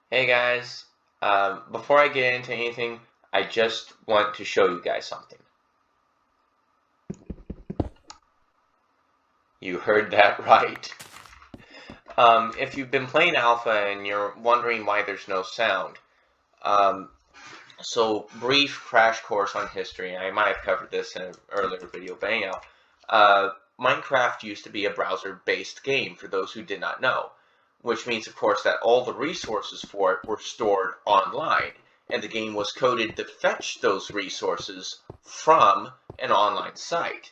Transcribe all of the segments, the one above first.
Hey guys, before I get into anything, I just want to show you guys something. You heard that right. If you've been playing Alpha and you're wondering why there's no sound, um, so brief crash course on history. I might have covered this in an earlier video, but anyhow, Minecraft used to be a browser-based game for those who did not know, which means, of course, that all the resources for it were stored online, and the game was coded to fetch those resources from an online site.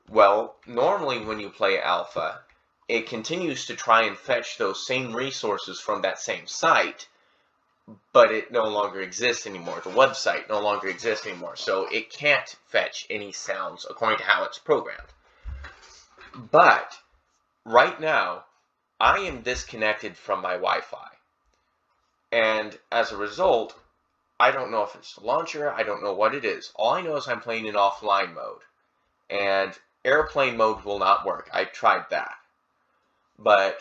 Well, normally when you play Alpha, it continues to try and fetch those same resources from that same site, but it no longer exists anymore. The website no longer exists anymore, so it can't fetch any sounds according to how it's programmed. But right now, I am disconnected from my Wi-Fi, and as a result, I don't know if it's the launcher, I don't know what it is. All I know is I'm playing in offline mode, and airplane mode will not work. I tried that. But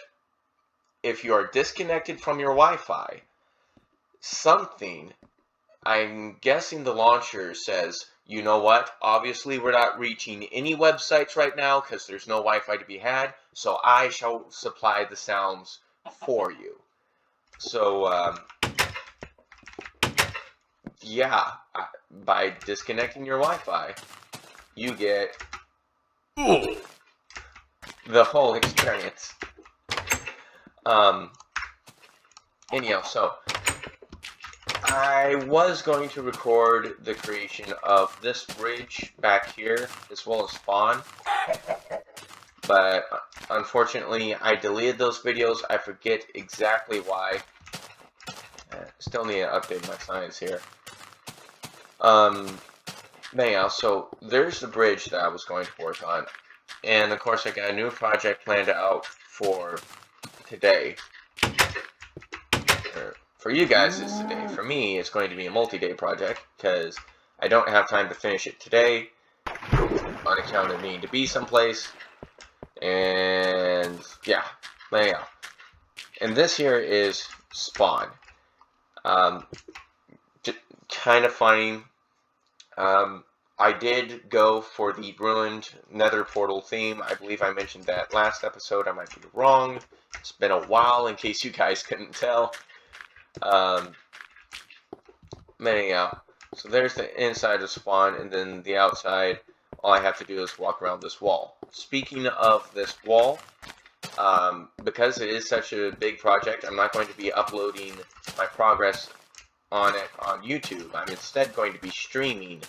if you are disconnected from your Wi-Fi, something, I'm guessing the launcher says, you know what, obviously we're not reaching any websites right now because there's no Wi-Fi to be had, so I shall supply the sounds for you. So, yeah, by disconnecting your Wi-Fi, you get the whole experience. Um, Anyhow, so I was going to record the creation of this bridge back here, as well as spawn, but unfortunately I deleted those videos. I forget exactly why. Still need to update my science here. Anyhow, so there's the bridge that I was going to work on, and of course I got a new project planned out for today. For you guys, it's today. For me, it's going to be a multi-day project because I don't have time to finish it today on account of needing to be someplace. And yeah, anyhow. And this here is Spawn. Kind of funny. I did go for the ruined Nether portal theme. I believe I mentioned that last episode. I might be wrong. It's been a while, in case you guys couldn't tell. Anyhow, so there's the inside of Spawn, and then the outside, all I have to do is walk around this wall. Speaking of this wall, because it is such a big project, I'm not going to be uploading my progress on it on YouTube. I'm instead going to be streaming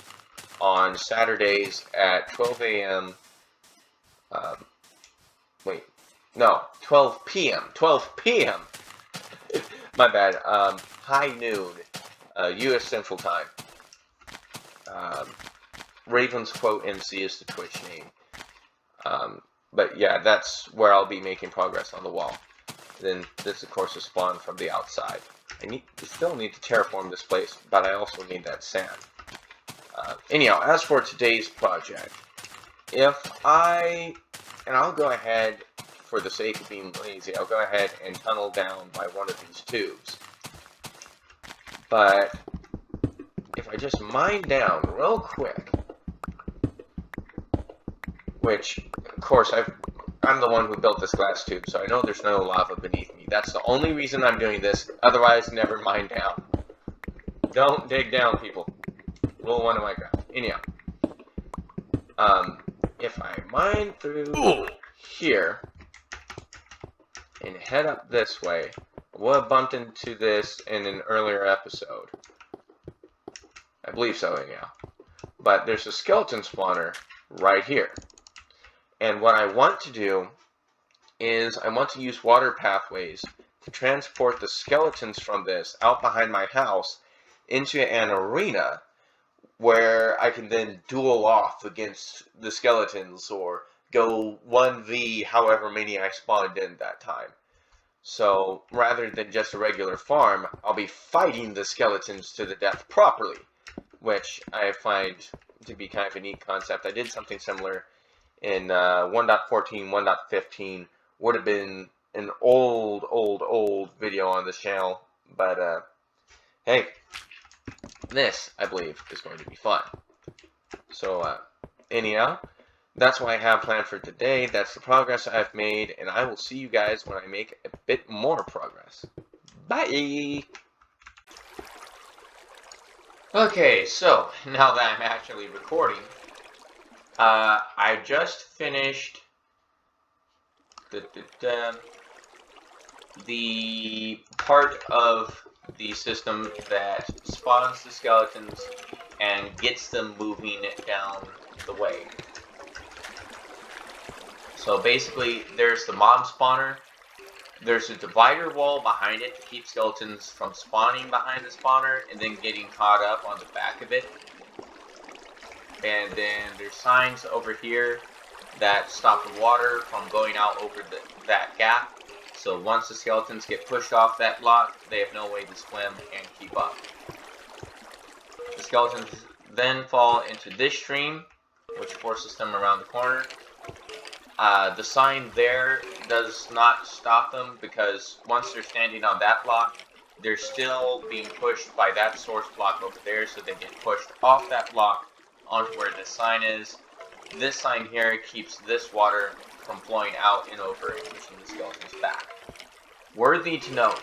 on Saturdays at 12 a.m. Wait, no, 12 p.m. 12 p.m. My bad. High noon, U.S. Central Time. Ravens Quote MC is the Twitch name. But yeah, that's where I'll be making progress on the wall. Then this, of course, is Spawn from the outside. I still need to terraform this place, but I also need that sand. Anyhow, as for today's project, I'll go ahead, for the sake of being lazy, I'll go ahead and tunnel down by one of these tubes. But if I just mine down real quick, which, of course, I'm the one who built this glass tube, so I know there's no lava beneath me. That's the only reason I'm doing this. Otherwise, never mine down. Don't dig down, people. Rule 1 of Minecraft. Anyhow, if I mine through here and head up this way, we'll have bumped into this in an earlier episode. I believe so, anyhow. But there's a skeleton spawner right here. And what I want to do is I want to use water pathways to transport the skeletons from this out behind my house into an arena where I can then duel off against the skeletons or go 1v however many I spawned in that time. So rather than just a regular farm, I'll be fighting the skeletons to the death properly, which I find to be kind of a neat concept. I did something similar in 1.14, 1.15, would have been an old video on this channel, But, hey, this, I believe, is going to be fun. So, anyhow, that's what I have planned for today. That's the progress I've made, and I will see you guys when I make a bit more progress. Bye! Okay, so, now that I'm actually recording, I just finished the part of the system that spawns the skeletons and gets them moving down the way. So basically, there's the mob spawner, there's a divider wall behind it to keep skeletons from spawning behind the spawner and then getting caught up on the back of it. And then there's signs over here that stop the water from going out over that gap. So once the skeletons get pushed off that block, they have no way to swim and keep up. The skeletons then fall into this stream, which forces them around the corner. The sign there does not stop them because once they're standing on that block, they're still being pushed by that source block over there, so they get pushed off that block onto where this sign is. This sign here keeps this water from flowing out and over and pushing the skeletons back. Worthy to note,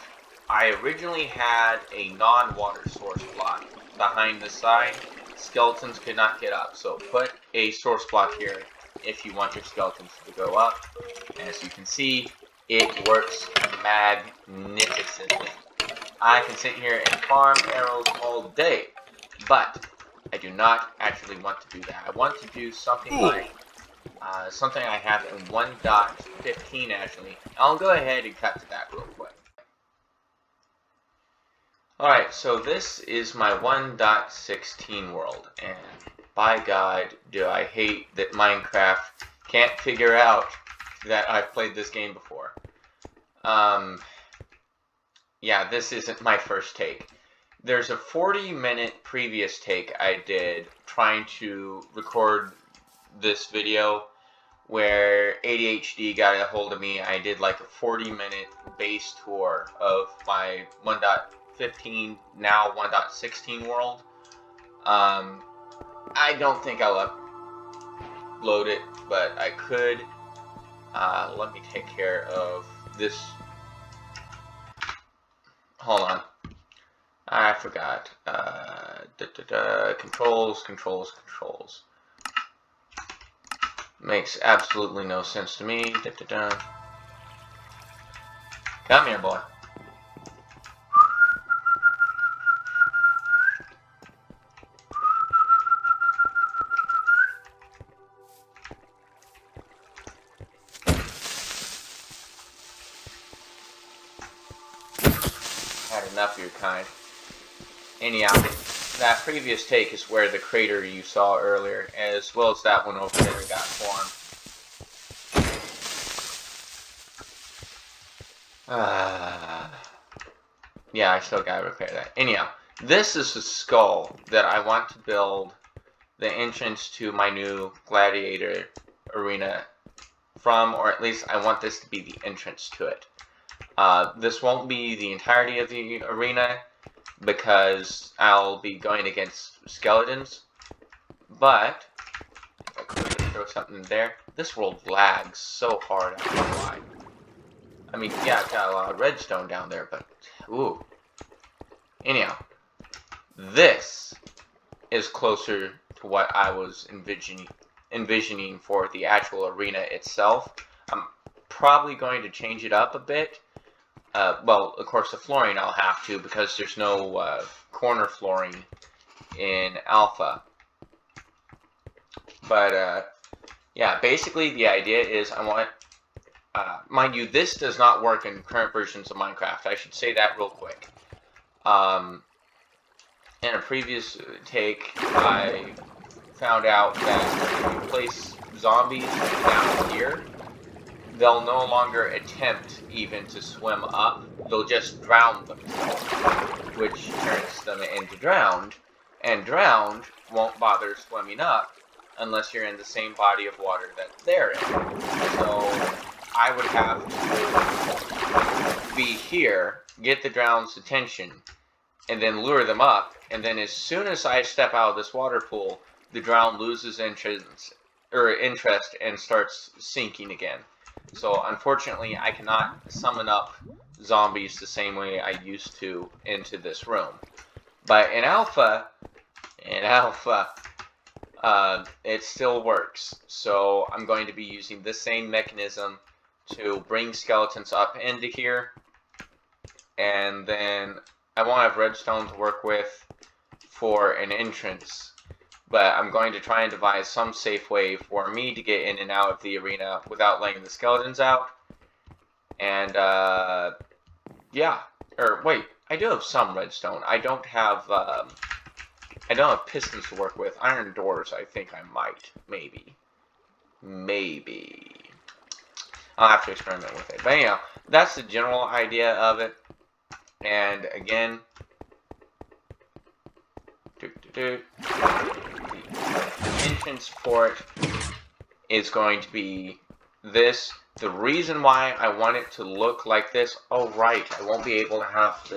I originally had a non-water source block behind the sign. Skeletons could not get up, so put a source block here if you want your skeletons to go up. As you can see, it works magnificently. I can sit here and farm arrows all day, but I do not actually want to do that. I want to do something like something I have in 1.15 actually. I'll go ahead and cut to that real quick. Alright, so this is my 1.16 world, and by God, do I hate that Minecraft can't figure out that I've played this game before. Yeah, this isn't my first take. There's a 40-minute previous take I did trying to record this video where ADHD got a hold of me. I did like a 40-minute base tour of my 1.15, now 1.16 world. I don't think I'll upload it, but I could. Let me take care of this. Hold on. I forgot. Controls. Makes absolutely no sense to me. Come here, boy. Had enough of your kind. Anyhow, that previous take is where the crater you saw earlier, as well as that one over there, got formed. Yeah, I still gotta repair that. Anyhow, this is the skull that I want to build the entrance to my new gladiator arena from, or at least I want this to be the entrance to it. This won't be the entirety of the arena because I'll be going against skeletons, but if I could throw something in there. This world lags so hard, I don't know why. I mean, yeah, I've got a lot of redstone down there, but ooh. Anyhow, this is closer to what I was envisioning for the actual arena itself. I'm probably going to change it up a bit. Well, of course, the flooring I'll have to because there's no corner flooring in Alpha. But, yeah, basically the idea is I want, mind you, this does not work in current versions of Minecraft. I should say that real quick. In a previous take, I found out that if you place zombies down here, they'll no longer attempt even to swim up. They'll just drown themselves, which turns them into drowned, and drowned won't bother swimming up unless you're in the same body of water that they're in. So I would have to be here, get the drown's attention, and then lure them up. And then as soon as I step out of this water pool, the drown loses interest and starts sinking again. So unfortunately, I cannot summon up zombies the same way I used to into this room. But in alpha, it still works. So I'm going to be using this same mechanism to bring skeletons up into here. And then I won't have redstone to work with for an entrance. But I'm going to try and devise some safe way for me to get in and out of the arena without letting the skeletons out. And, yeah. Or, wait, I do have some redstone. I don't have pistons to work with. Iron doors, I think I might. Maybe. I'll have to experiment with it. But anyhow, that's the general idea of it. And again, the entrance for it is going to be this. The reason why I want it to look like this, oh right, I won't be able to have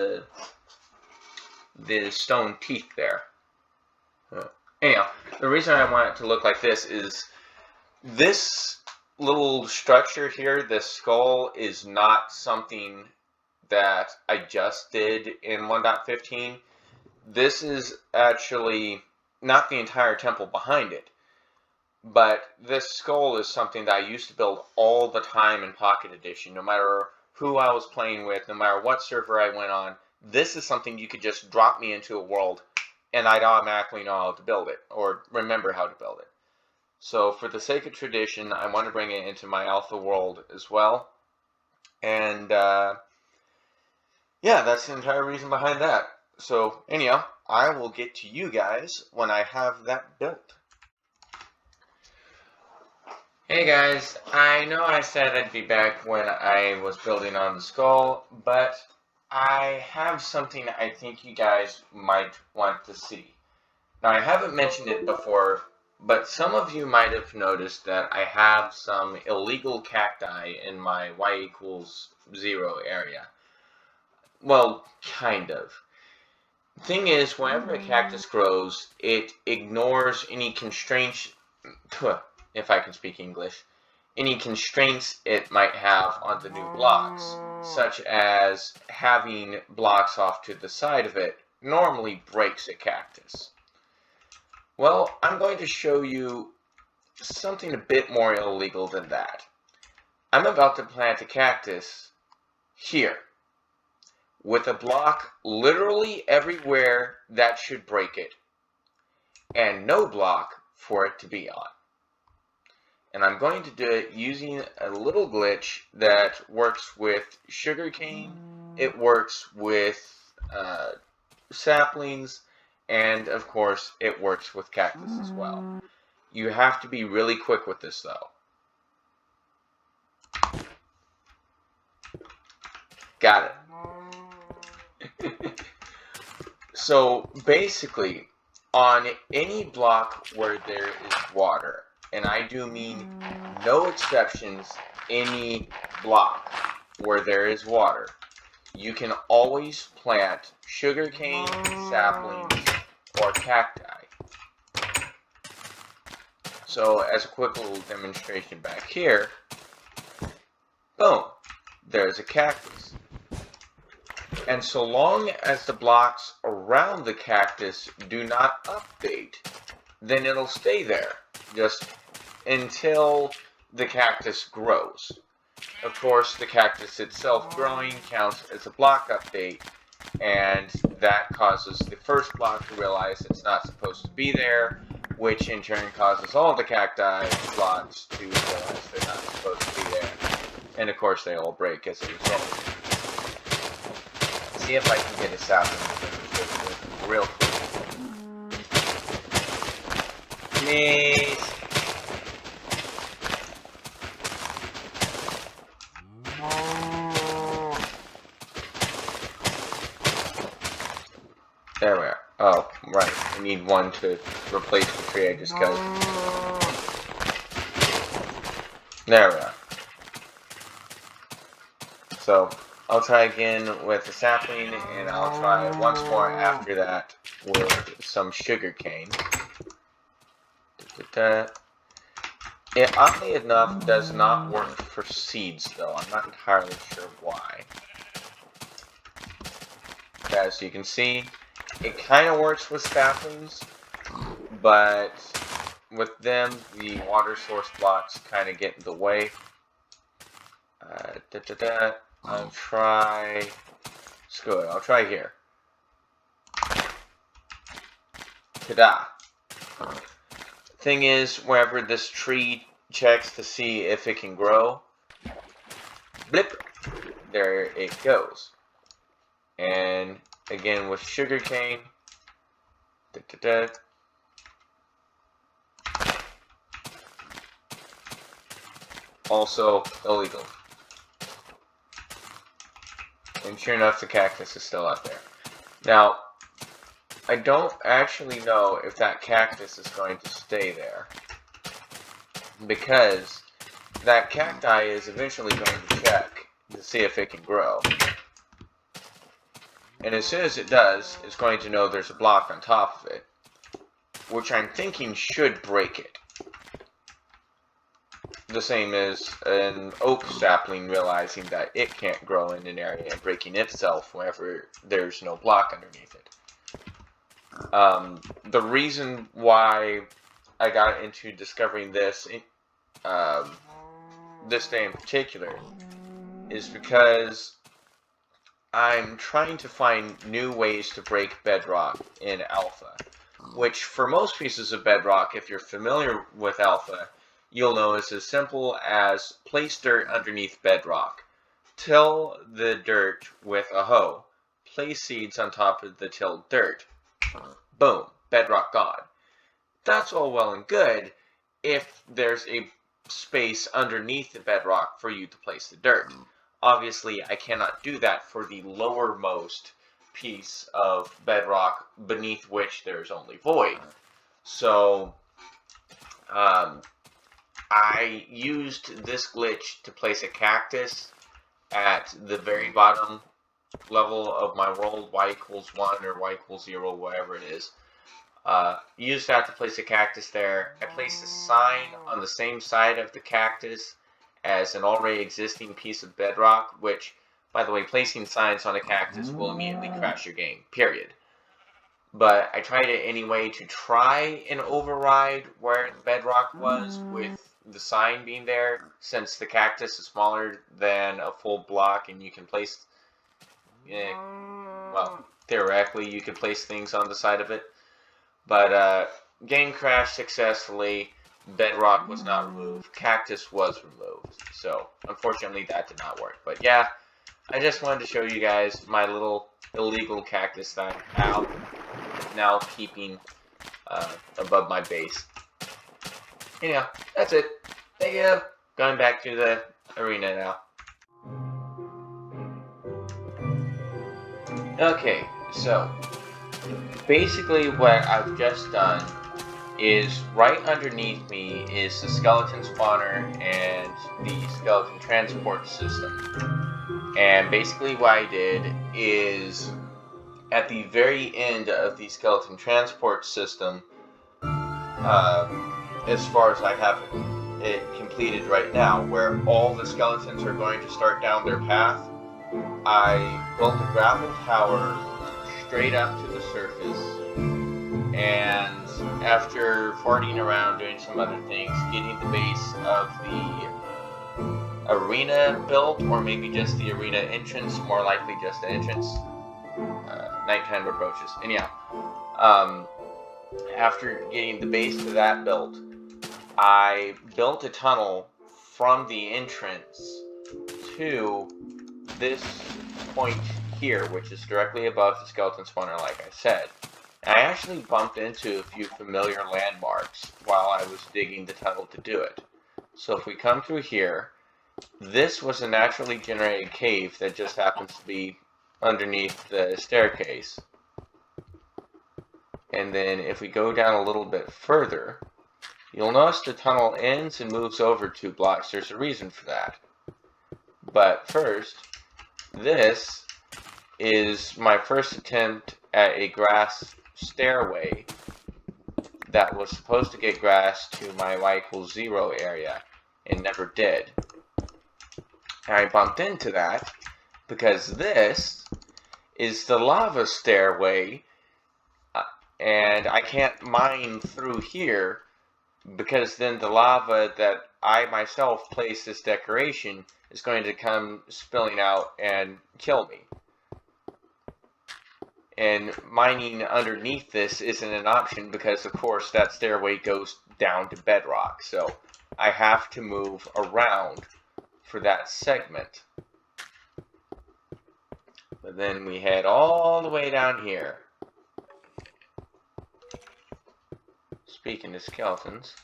the stone teeth there. Anyhow, the reason I want it to look like this is this little structure here, this skull, is not something that I just did in 1.15. This is actually not the entire temple behind it, but this skull is something that I used to build all the time in Pocket Edition, no matter who I was playing with, no matter what server I went on. This is something you could just drop me into a world and I'd automatically know how to build it, or remember how to build it. So for the sake of tradition, I want to bring it into my alpha world as well. And yeah, that's the entire reason behind that. So anyhow, I will get to you guys when I have that built. Hey guys, I know I said I'd be back when I was building on the skull, but I have something I think you guys might want to see. Now, I haven't mentioned it before, but some of you might have noticed that I have some illegal cacti in my y=0 area. Well, kind of. Thing is, whenever a cactus grows, it ignores any constraints, if I can speak English, any constraints it might have on the new blocks, such as having blocks off to the side of it normally breaks a cactus. Well, I'm going to show you something a bit more illegal than that. I'm about to plant a cactus here, with a block literally everywhere that should break it, and no block for it to be on. And I'm going to do it using a little glitch that works with sugarcane, it works with saplings, and of course it works with cactus as well. You have to be really quick with this though. Got it. So basically, on any block where there is water, and I do mean no exceptions, any block where there is water, you can always plant sugarcane, saplings, or cacti. So as a quick little demonstration back here, boom, there's a cactus. And so long as the blocks around the cactus do not update, then it'll stay there, just until the cactus grows. Of course, the cactus itself growing counts as a block update, and that causes the first block to realize it's not supposed to be there, which in turn causes all the cacti blocks to realize they're not supposed to be there. And of course, they all break as a result. See if I can get a sapling real quick. Please. There we are. Oh, right. I need one to replace the tree I just killed. There we are. So I'll try again with the sapling, and I'll try once more after that with some sugar cane. It, oddly enough, does not work for seeds, though. I'm not entirely sure why. As you can see, it kind of works with saplings, but with them, the water source blocks kind of get in the way. I'll try... Screw it, I'll try here. Ta-da! Thing is, wherever this tree checks to see if it can grow, blip, there it goes. And again with sugarcane, also illegal. And sure enough, the cactus is still out there. Now, I don't actually know if that cactus is going to stay there, because that cacti is eventually going to check to see if it can grow. And as soon as it does, it's going to know there's a block on top of it, which I'm thinking should break it. The same as an oak sapling realizing that it can't grow in an area and breaking itself whenever there's no block underneath it. The reason why I got into discovering this this day in particular is because I'm trying to find new ways to break bedrock in alpha, which for most pieces of bedrock, if you're familiar with alpha, you'll know is as simple as place dirt underneath bedrock, till the dirt with a hoe, place seeds on top of the tilled dirt. Boom, bedrock gone. That's all well and good if there's a space underneath the bedrock for you to place the dirt. Obviously, I cannot do that for the lowermost piece of bedrock beneath which there's only void. So, I used this glitch to place a cactus at the very bottom level of my world, y equals 1 or y equals 0, whatever it is. Used that to place a cactus there. I placed a sign on the same side of the cactus as an already existing piece of bedrock, which, by the way, placing signs on a cactus will immediately crash your game, period. But I tried it anyway to try and override where the bedrock was with the sign being there, since the cactus is smaller than a full block and you can place, well, theoretically you can place things on the side of it. But game crashed successfully, bedrock was not removed, cactus was removed, so unfortunately that did not work. But yeah, I just wanted to show you guys my little illegal cactus that I'm now keeping above my base. Anyhow, that's it. Thank you. Going back to the arena now. Okay, so basically what I've just done is right underneath me is the skeleton spawner and the skeleton transport system. And basically what I did is at the very end of the skeleton transport system, as far as I have it completed right now, where all the skeletons are going to start down their path, I built a gravel tower straight up to the surface, and after farting around doing some other things, getting the base of the arena built, or maybe just the arena entrance, more likely just the entrance. Nighttime approaches. Anyhow, after getting the base to that built, I built a tunnel from the entrance to this point here, which is directly above the skeleton spawner, like I said. And I actually bumped into a few familiar landmarks while I was digging the tunnel to do it. So if we come through here, this was a naturally generated cave that just happens to be underneath the staircase. And then if we go down a little bit further, you'll notice the tunnel ends and moves over 2 blocks. There's a reason for that. But first, This is my first attempt at a grass stairway that was supposed to get grass to my y=0 area and never did. And I bumped into that because this is the lava stairway, and I can't mine through here because then the lava that I myself placed this decoration is going to come spilling out and kill me. And mining underneath this isn't an option because, of course, that stairway goes down to bedrock. So I have to move around for that segment. But then we head all the way down here. Speaking of skeletons.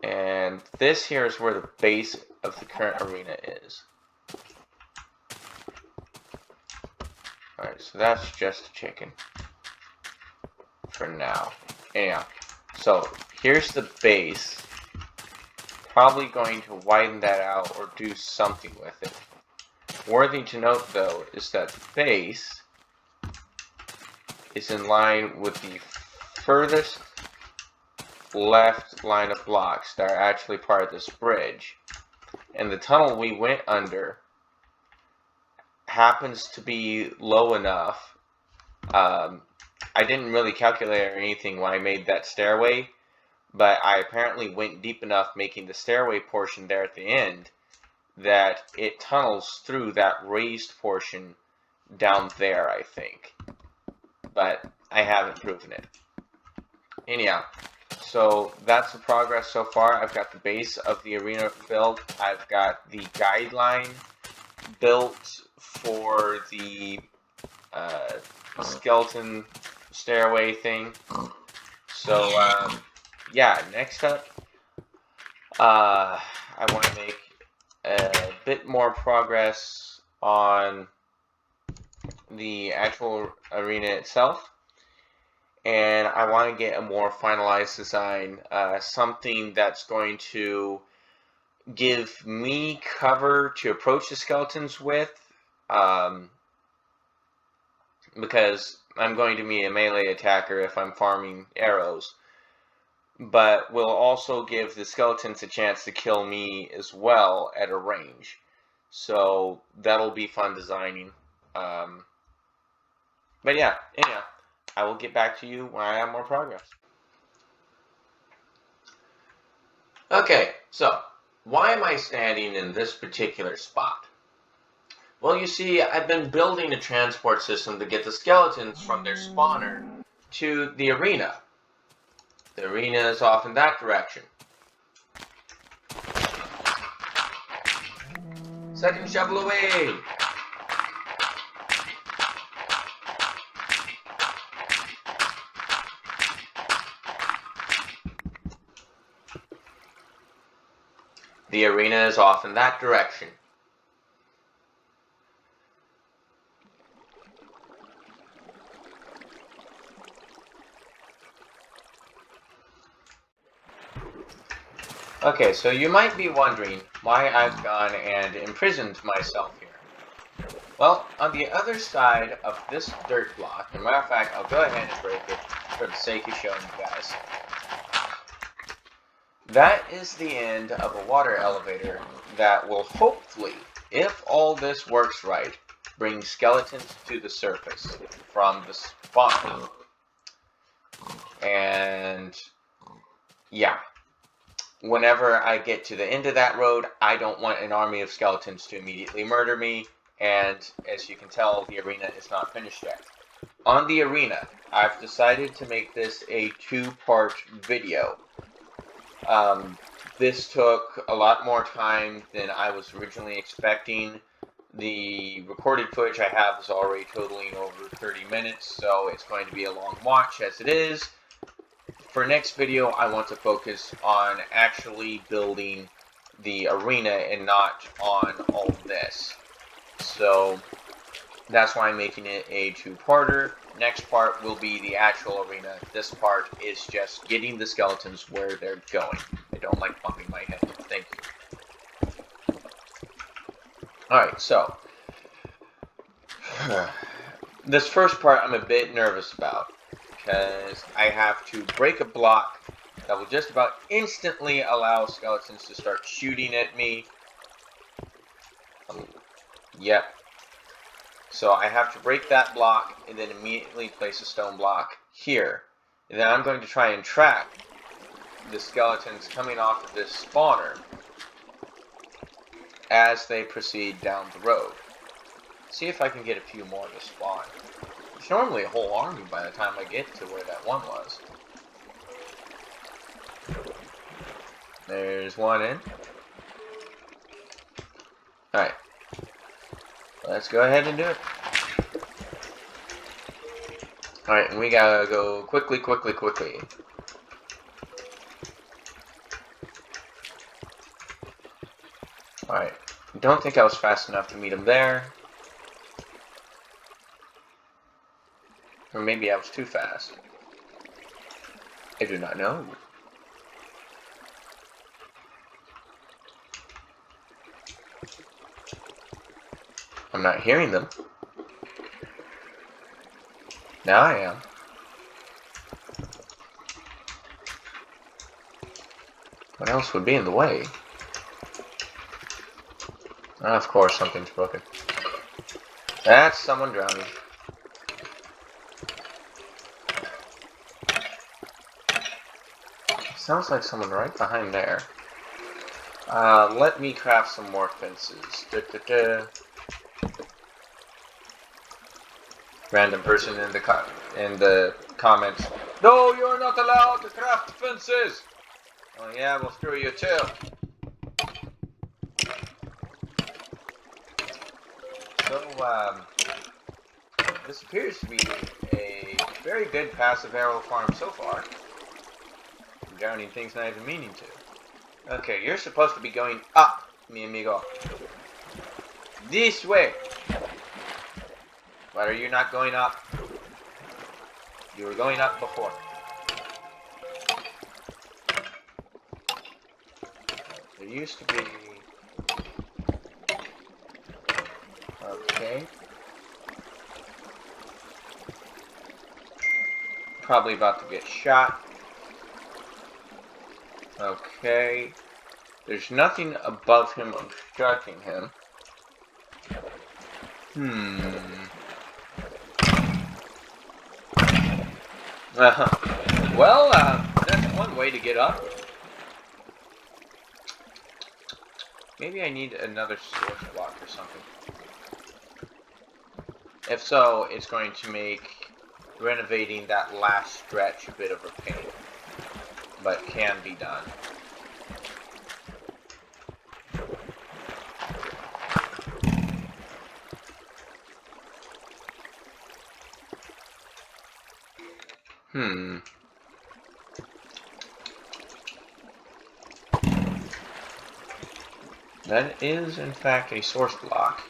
And this here is where the base of the current arena is. Alright, so that's just a chicken. For now. Anyhow, so here's the base. Probably going to widen that out or do something with it. Worthy to note, though, is that the base is in line with the furthest left line of blocks that are actually part of this bridge. And the tunnel we went under happens to be low enough. I didn't really calculate or anything when I made that stairway, but I apparently went deep enough making the stairway portion there at the end that it tunnels through that raised portion down there, I think. But I haven't proven it. Anyhow, so that's the progress so far. I've got the base of the arena built. I've got the guideline built for the skeleton stairway thing. So, yeah, next up, I want to make a bit more progress on the actual arena itself. And I want to get a more finalized design, something that's going to give me cover to approach the skeletons with, because I'm going to be a melee attacker if I'm farming arrows, but will also give the skeletons a chance to kill me as well at a range. So that'll be fun designing. But yeah, anyhow. I will get back to you when I have more progress. Okay, so why am I standing in this particular spot? Well, you see, I've been building a transport system to get the skeletons from their spawner to the arena. The arena is off in that direction. Second shovel away! The arena is off in that direction. Okay, so you might be wondering why I've gone and imprisoned myself here. Well, on the other side of this dirt block, as a matter of fact, I'll go ahead and break it for the sake of showing you guys. That is the end of a water elevator that will hopefully, if all this works right, bring skeletons to the surface from the spawn. And yeah, whenever I get to the end of that road, I don't want an army of skeletons to immediately murder me, and as you can tell, the arena is not finished yet. On the arena, I've decided to make this a two-part video. This took a lot more time than I was originally expecting. The recorded footage I have is already totaling over 30 minutes, so it's going to be a long watch as it is. For next video, I want to focus on actually building the arena and not on all this. So that's why I'm making it a two-parter. Next part will be the actual arena. This part is just getting the skeletons where they're going. I don't don't like bumping my head. Thank you. Alright, so this first part I'm a bit nervous about because I have to break a block that will just about instantly allow skeletons to start shooting at me. Yep. So I have to break that block and then immediately place a stone block here. And then I'm going to try and track the skeletons coming off of this spawner as they proceed down the road. See if I can get a few more to spawn. It's normally a whole army by the time I get to where that one was. There's one in. Alright. Let's go ahead and do it. Alright, and we gotta go quickly. Alright. Don't think I was fast enough to meet him there. Or maybe I was too fast. I do not know. I'm not hearing them. Now I am. What else would be in the way? Of course, something's broken. That's someone drowning. Sounds like someone right behind there. Let me craft some more fences. Random person in the comments. No, you're not allowed to craft fences. Oh yeah, well screw you too. So this appears to be a very good passive arrow farm so far. I'm drowning things not even meaning to. Okay, you're supposed to be going up, mi amigo. This way. Why are you not going up? You were going up before. There used to be... Okay. Probably about to get shot. Okay. There's nothing above him obstructing him. Well, that's one way to get up. Maybe I need another source block or something. If so, it's going to make renovating that last stretch a bit of a pain. But can be done. That is, in fact, a source block.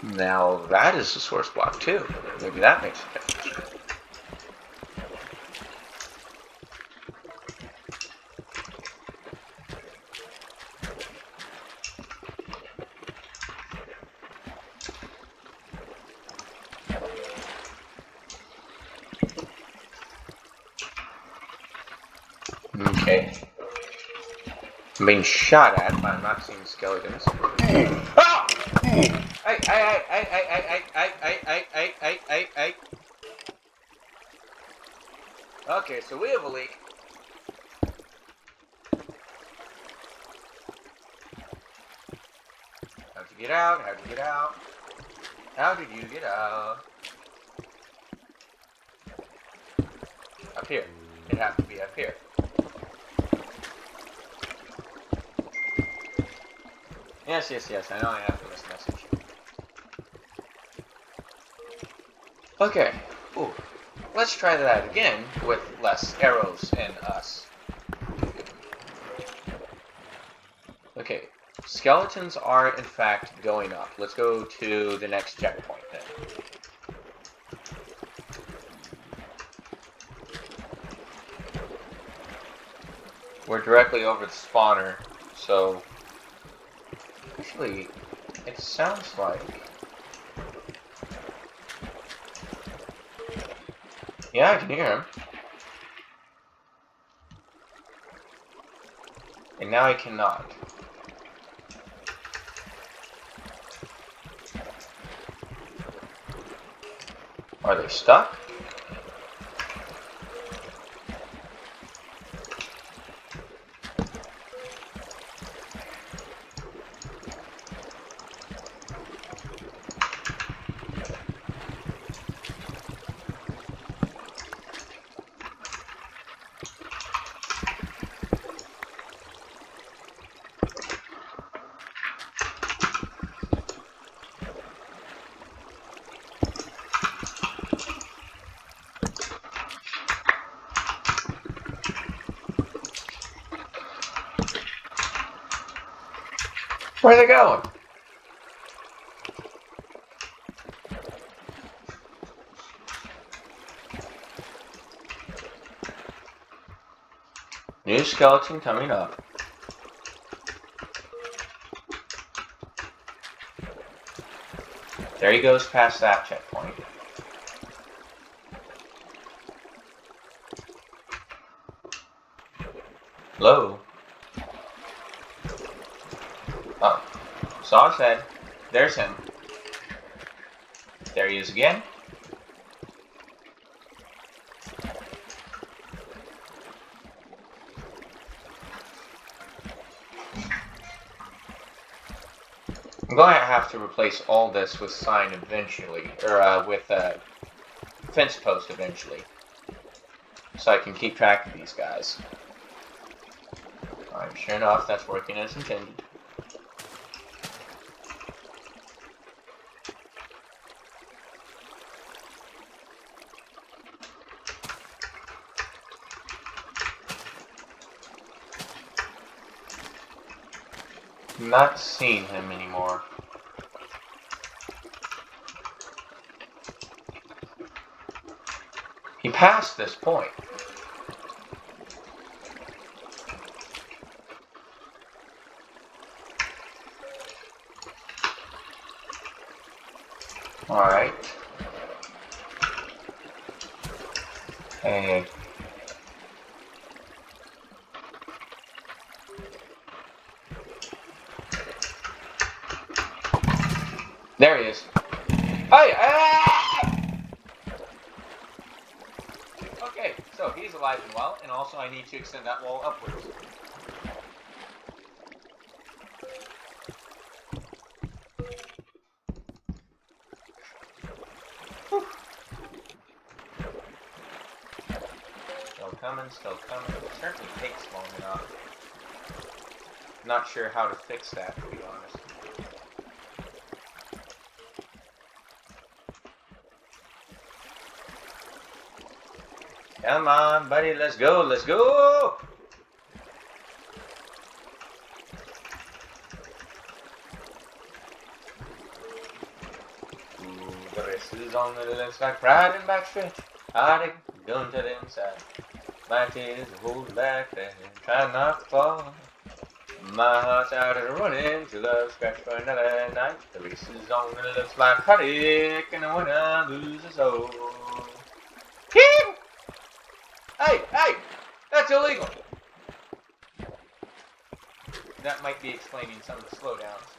Now, that is a source block, too. Maybe that makes a difference. Okay. I'm being shot at, but I'm not seeing skeletons. Ah! Okay, so we have a leak. How'd you get out? How'd you get out? How did you get out? Up here. It has to be up here. Yes, I know I have to miss a message. Okay. Ooh. Let's try that again with less arrows in us. Okay. Skeletons are, in fact, going up. Let's go to the next checkpoint then. We're directly over the spawner, so... Actually, it sounds like... Yeah, I can hear him. And now I cannot. Are they stuck? Where are they going? New skeleton coming up. There he goes past that checkpoint. Hello? Oh. Saw his head. There's him. There he is again. I'm going to have to replace all this with sign eventually, or with a fence post eventually, so I can keep track of these guys. Alright, sure enough, that's working as intended. Not seeing him anymore. He passed this point. Alright. Hey. There he is. Hey! Okay, so he's alive and well, and also I need to extend that wall upwards. Whew. Still coming. It certainly takes long enough. Not sure how to fix that, to be honest. Come on, buddy, let's go, let's go! Ooh, the rest is on the left side, pride and backstretch. Hiding, going to the inside. My tears hold back there, try not to fall. My heart's out and running to love scratch for another night. The race is on the left side, heartache, and the winner loses soul. Hey, hey! That's illegal! That might be explaining some of the slowdowns.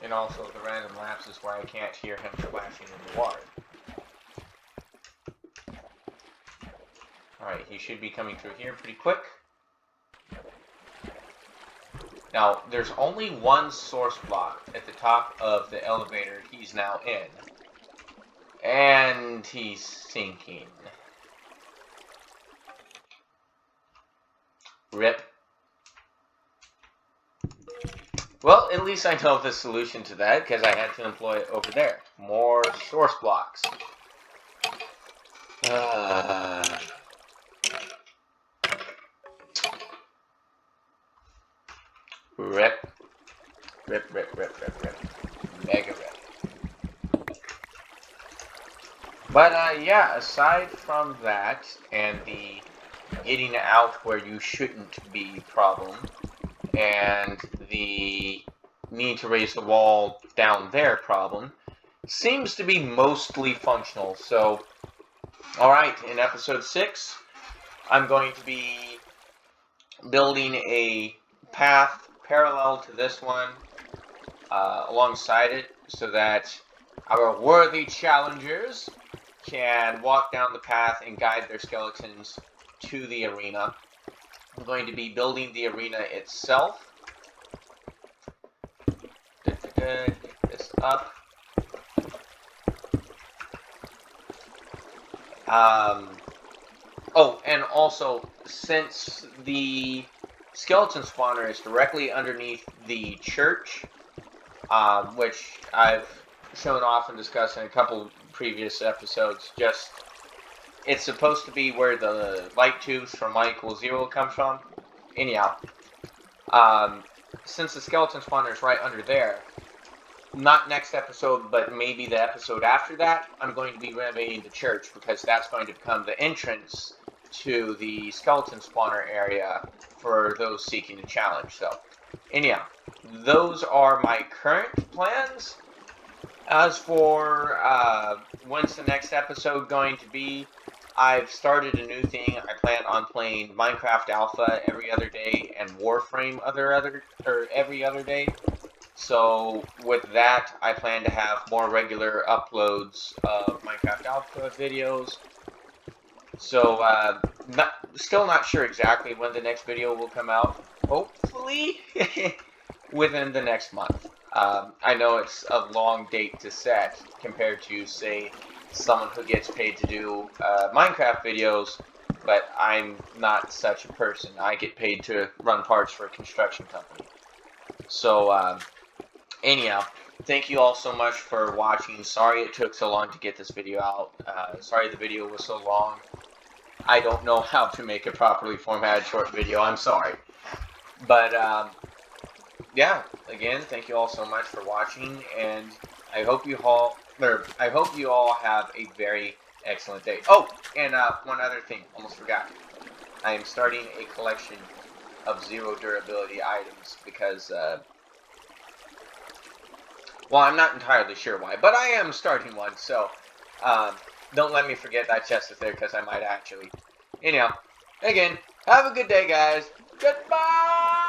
And also the random lapses where I can't hear him splashing in the water. Alright, he should be coming through here pretty quick. Now, there's only one source block at the top of the elevator he's now in. And he's sinking. RIP. Well, at least I know the solution to that, because I had to employ it over there. More source blocks. Rip. Mega rip. But, yeah, aside from that, and the getting out where you shouldn't be problem, and the need to raise the wall down there problem, seems to be mostly functional. So, alright, in episode 6, I'm going to be building a path parallel to this one, alongside it, so that our worthy challengers can walk down the path and guide their skeletons to the arena. I'm going to be building the arena itself. Get this up. Oh, and also, since the skeleton spawner is directly underneath the church, which I've shown off and discussed in a couple previous episodes, it's supposed to be where the light tubes from Light Equals Zero come from. Anyhow, since the skeleton spawner is right under there, not next episode, but maybe the episode after that, I'm going to be renovating the church, because that's going to become the entrance to the skeleton spawner area for those seeking a challenge. So, anyhow, those are my current plans. As for when's the next episode going to be, I've started a new thing. I plan on playing Minecraft Alpha every other day and Warframe every other day. So with that, I plan to have more regular uploads of Minecraft Alpha videos. So still not sure exactly when the next video will come out. Hopefully within the next month. I know it's a long date to set compared to, say, someone who gets paid to do Minecraft videos, but I'm not such a person. I get paid to run parts for a construction company. So, anyhow, thank you all so much for watching. Sorry it took so long to get this video out. Sorry the video was so long. I don't know how to make a properly formatted short video. I'm sorry. But, yeah, again, thank you all so much for watching, and I hope you all have a very excellent day. Oh, and one other thing, almost forgot. I am starting a collection of zero durability items because, well, I'm not entirely sure why, but I am starting one, so don't let me forget that chest is there, because I might actually. Anyhow, again, have a good day, guys. Goodbye!